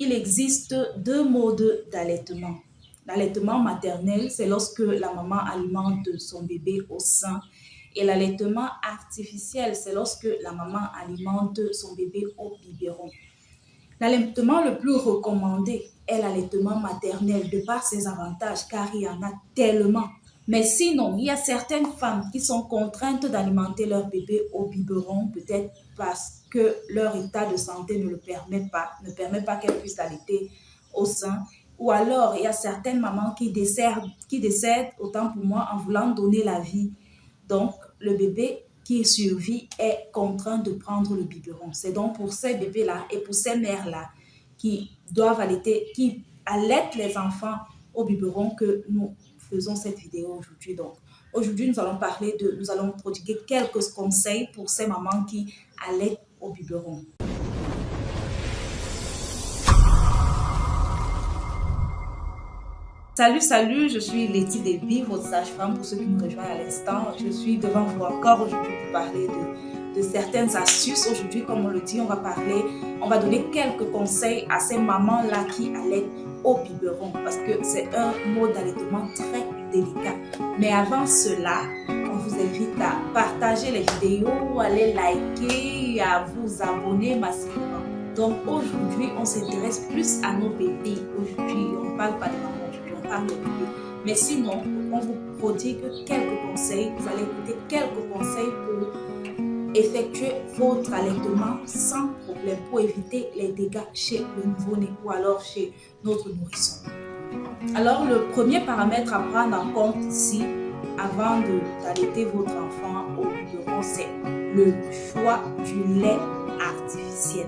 il existe deux modes d'allaitement. L'allaitement maternel, c'est lorsque la maman alimente son bébé au sein. Et l'allaitement artificiel, c'est lorsque la maman alimente son bébé au biberon. L'allaitement le plus recommandé est l'allaitement maternel de par ses avantages, car il y en a tellement. Mais sinon, il y a certaines femmes qui sont contraintes d'alimenter leur bébé au biberon, peut-être parce que leur état de santé ne permet pas qu'elles puissent allaiter au sein. Ou alors, il y a certaines mamans qui décèdent, autant pour moi, en voulant donner la vie. Donc, le bébé qui survit est contraint de prendre le biberon. C'est donc pour ces bébés-là et pour ces mères-là qui doivent allaiter, qui allaitent les enfants au biberon que nous faisons cette vidéo aujourd'hui. Donc, aujourd'hui, nous allons prodiguer quelques conseils pour ces mamans qui allaitent au biberon. Salut, je suis Letty Déby, votre sage-femme pour ceux qui me rejoignent à l'instant. Je suis devant vous encore aujourd'hui pour parler de certaines astuces. Aujourd'hui, comme on le dit, on va donner quelques conseils à ces mamans-là qui allaitent au biberon parce que c'est un mode d'allaitement très délicat. Mais avant cela, on vous invite à partager les vidéos, à les liker, à vous abonner massivement. Donc aujourd'hui, on s'intéresse plus à nos bébés. Aujourd'hui, on ne parle pas de mamans. Mais sinon, on vous prodigue quelques conseils. Vous allez écouter quelques conseils pour effectuer votre allaitement sans problème, pour éviter les dégâts chez le nouveau-né ou alors chez notre nourrisson. Alors, le premier paramètre à prendre en compte ici, avant d'allaiter votre enfant au biberon, c'est le choix du lait artificiel.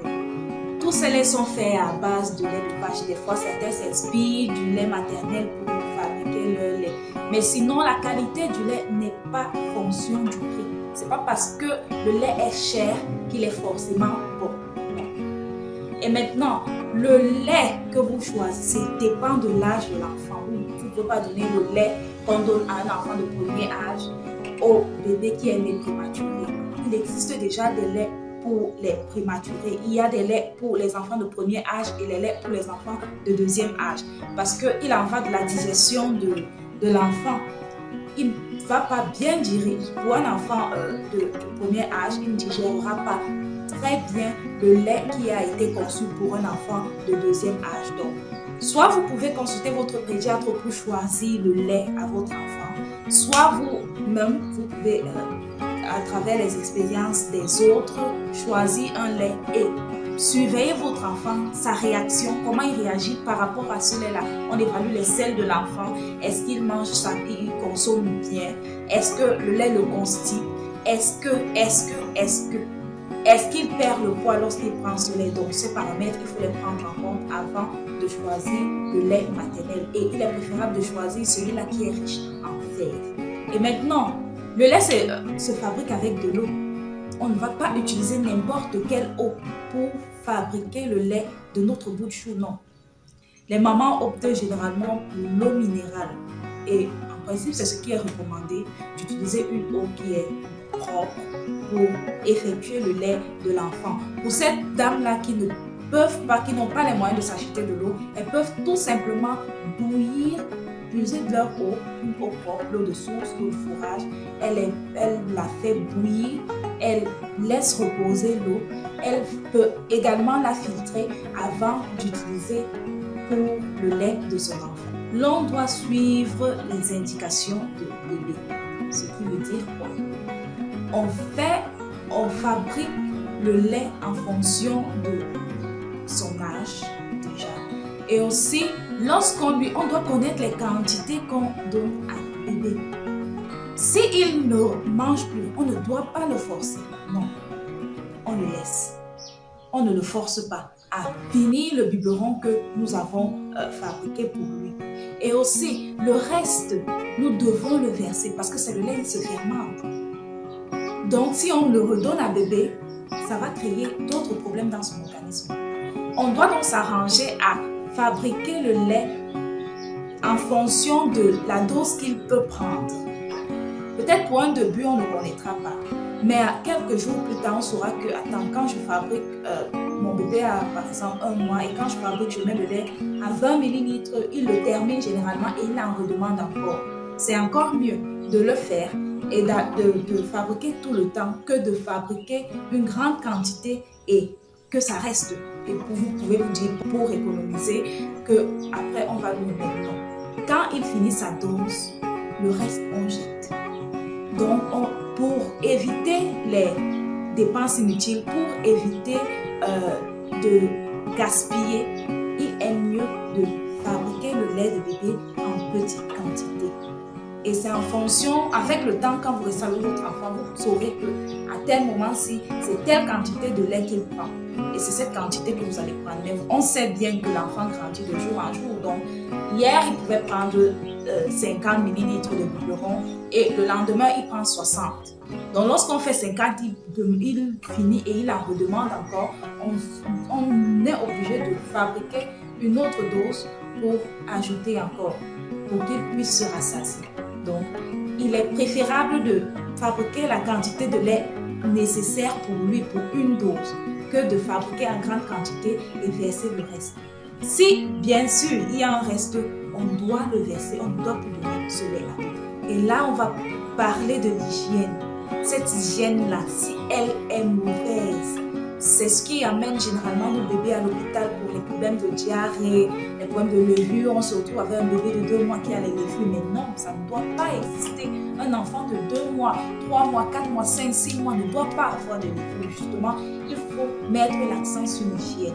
Tous ces laits sont faits à base de lait de vache. Des fois, certains s'inspirent du lait maternel pour fabriquer leur lait. Mais sinon, la qualité du lait n'est pas fonction du prix. Ce n'est pas parce que le lait est cher qu'il est forcément bon. Non. Et maintenant, le lait que vous choisissez dépend de l'âge de l'enfant. Vous ne pouvez pas donner le lait qu'on donne à un enfant de premier âge au bébé qui est né prématuré. Il existe déjà des laits pour les prématurés. Il y a des laits pour les enfants de premier âge et les laits pour les enfants de deuxième âge. Parce qu'il en va de la digestion de l'enfant. Il ne va pas bien digérer. Pour un enfant de premier âge, il ne digérera pas très bien le lait qui a été conçu pour un enfant de deuxième âge. Donc, soit vous pouvez consulter votre pédiatre pour choisir le lait à votre enfant, soit vous-même, vous pouvez à travers les expériences des autres, choisir un lait et surveiller votre enfant, sa réaction, comment il réagit par rapport à ce lait-là. On évalue les selles de l'enfant. Est-ce qu'il mange ça, il consomme bien? Est-ce que le lait le constipe? Est-ce qu'il perd le poids lorsqu'il prend ce lait? Donc, ces paramètres, il faut les prendre en compte avant de choisir le lait maternel. Et il est préférable de choisir celui-là qui est riche en fer. Et maintenant, le lait se fabrique avec de l'eau. On ne va pas utiliser n'importe quelle eau pour fabriquer le lait de notre bout de chou, non. Les mamans optent généralement pour l'eau minérale. Et en principe, c'est ce qui est recommandé, d'utiliser une eau qui est propre pour effectuer le lait de l'enfant. Pour ces dames-là qui n'ont pas les moyens de s'acheter de l'eau, elles peuvent tout simplement bouillir, puiser de leur eau, une eau propre, l'eau de source, l'eau de fourrage. Elle la fait bouillir, elle laisse reposer l'eau. Elle peut également la filtrer avant d'utiliser pour le lait de son enfant. L'on doit suivre les indications de bébé. Ce qui veut dire quoi? On fabrique le lait en fonction de son âge déjà. Et aussi, on doit connaître les quantités qu'on donne à bébé. S'il ne mange plus, on ne doit pas le forcer. Non, on le laisse. On ne le force pas à finir le biberon que nous avons fabriqué pour lui. Et aussi, le reste, nous devons le verser parce que c'est le lait qui se fermente. Donc, si on le redonne à bébé, ça va créer d'autres problèmes dans son organisme. On doit donc s'arranger à fabriquer le lait en fonction de la dose qu'il peut prendre. Peut-être pour un début, on ne connaîtra pas. Mais à quelques jours plus tard, on saura que, attends, quand je fabrique mon bébé a par exemple 1 mois et quand je fabrique, je mets le lait à 20 millilitres, il le termine généralement et il en redemande encore. C'est encore mieux de le faire et de fabriquer tout le temps que de fabriquer une grande quantité et que ça reste. Et vous pouvez vous dire pour économiser qu'après on va le mettre. Non. Quand il finit sa dose, le reste on jette. Donc pour éviter les dépenses inutiles, pour éviter de gaspiller, il est mieux de fabriquer le lait de bébé en petite quantité. Et c'est en fonction, avec le temps, quand vous restez avec votre enfant, vous saurez qu'à tel moment-ci, c'est telle quantité de lait qu'il prend. Et c'est cette quantité que vous allez prendre. Mais on sait bien que l'enfant grandit de jour en jour. Donc, hier, il pouvait prendre 50 millilitres de biberon et le lendemain, il prend 60. Donc, lorsqu'on fait 50, il finit et il en redemande encore. On est obligé de fabriquer une autre dose pour ajouter encore, pour qu'il puisse se rassasier. Donc, il est préférable de fabriquer la quantité de lait nécessaire pour lui, pour une dose, que de fabriquer en grande quantité et verser le reste. Si, bien sûr, il y a un reste, on doit le verser, on ne doit plus donner ce lait-là. Et là, on va parler de l'hygiène. Cette hygiène-là, si elle est mauvaise, c'est ce qui amène généralement nos bébés à l'hôpital pour les problèmes de diarrhée, les problèmes de levure. On se retrouve avec un bébé de 2 mois qui a les levures. Mais non, ça ne doit pas exister. Un enfant de 2 mois, 3 mois, 4 mois, 5, 6 mois ne doit pas avoir de levure. Justement, il faut mettre l'accent sur l'hygiène.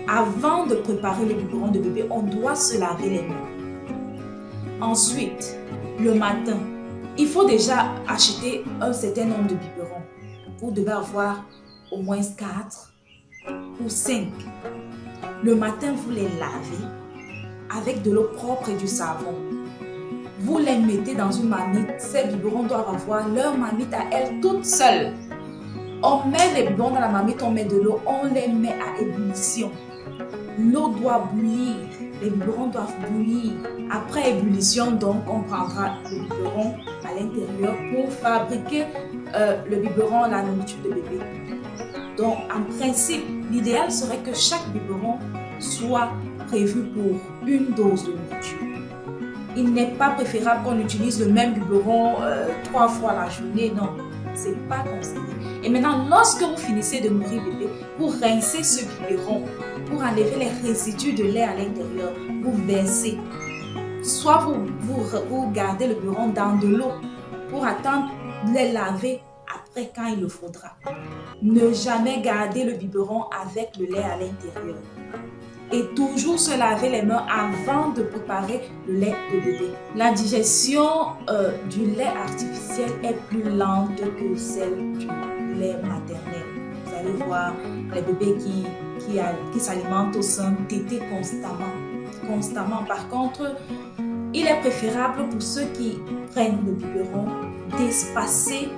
Avant de préparer le biberon de bébé, on doit se laver les mains. Ensuite, le matin, il faut déjà acheter un certain nombre de biberons. Vous devez avoir au moins 4 ou 5. Le matin, vous les lavez avec de l'eau propre et du savon. Vous les mettez dans une marmite. Ces biberons doivent avoir leur marmite à elles toutes seules. On met les biberons dans la marmite, on met de l'eau, on les met à ébullition. L'eau doit bouillir, les biberons doivent bouillir. Après ébullition, donc, on prendra le biberon à l'intérieur pour fabriquer le biberon, la nourriture de bébé. Donc, en principe, l'idéal serait que chaque biberon soit prévu pour une dose de nourriture. Il n'est pas préférable qu'on utilise le même biberon 3 fois la journée, non, c'est pas conseillé. Et maintenant, lorsque vous finissez de nourrir bébé, vous rincez ce biberon pour enlever les résidus de lait à l'intérieur, vous versez. Soit vous gardez le biberon dans de l'eau pour attendre de les laver après quand il le faudra. Ne jamais garder le biberon avec le lait à l'intérieur. Et toujours se laver les mains avant de préparer le lait de bébé. La digestion du lait artificiel est plus lente que celle du lait maternel. Vous allez voir les bébés qui s'alimentent au sein tétés constamment. Par contre, il est préférable pour ceux qui prennent le biberon d'espacer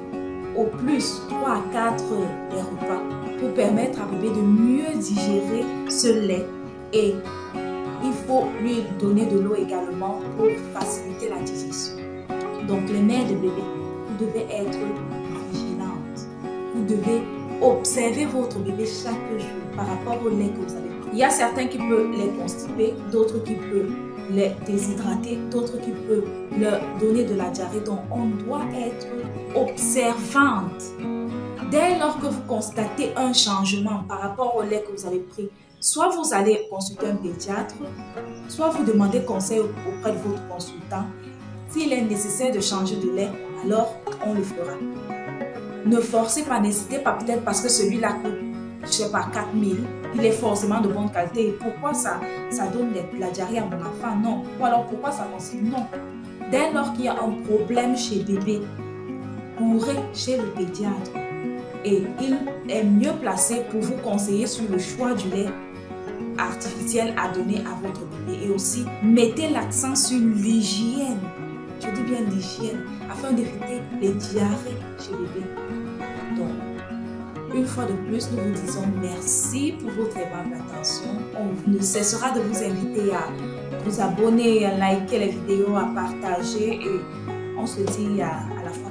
au plus 3 à 4 les repas pour permettre à bébé de mieux digérer ce lait. Et il faut lui donner de l'eau également pour faciliter la digestion. Donc les mères de bébé, vous devez être vigilantes. Vous devez observer votre bébé chaque jour par rapport au lait que vous avez pris. Il y a certains qui peuvent les constiper, d'autres qui peuvent les déshydrater, d'autres qui peuvent leur donner de la diarrhée. Donc on doit être observante. Dès lors que vous constatez un changement par rapport au lait que vous avez pris, soit vous allez consulter un pédiatre, soit vous demandez conseil auprès de votre consultant. S'il est nécessaire de changer de lait, alors on le fera. Ne forcez pas, n'hésitez pas peut-être parce que celui-là coûte, je ne sais pas, 4 000. Il est forcément de bonne qualité. Et pourquoi ça donne de la diarrhée à mon enfant? Non. Ou alors pourquoi ça consigne? Non. Dès lors qu'il y a un problème chez bébé, courez chez le pédiatre. Et il est mieux placé pour vous conseiller sur le choix du lait artificiel à donner à votre bébé. Et aussi, mettez l'accent sur l'hygiène. Je dis bien l'hygiène, afin d'éviter les diarrhées chez bébé. Donc, une fois de plus, nous vous disons merci pour votre aimable attention. On ne cessera de vous inviter à vous abonner, à liker les vidéos, à partager et on se dit à la fois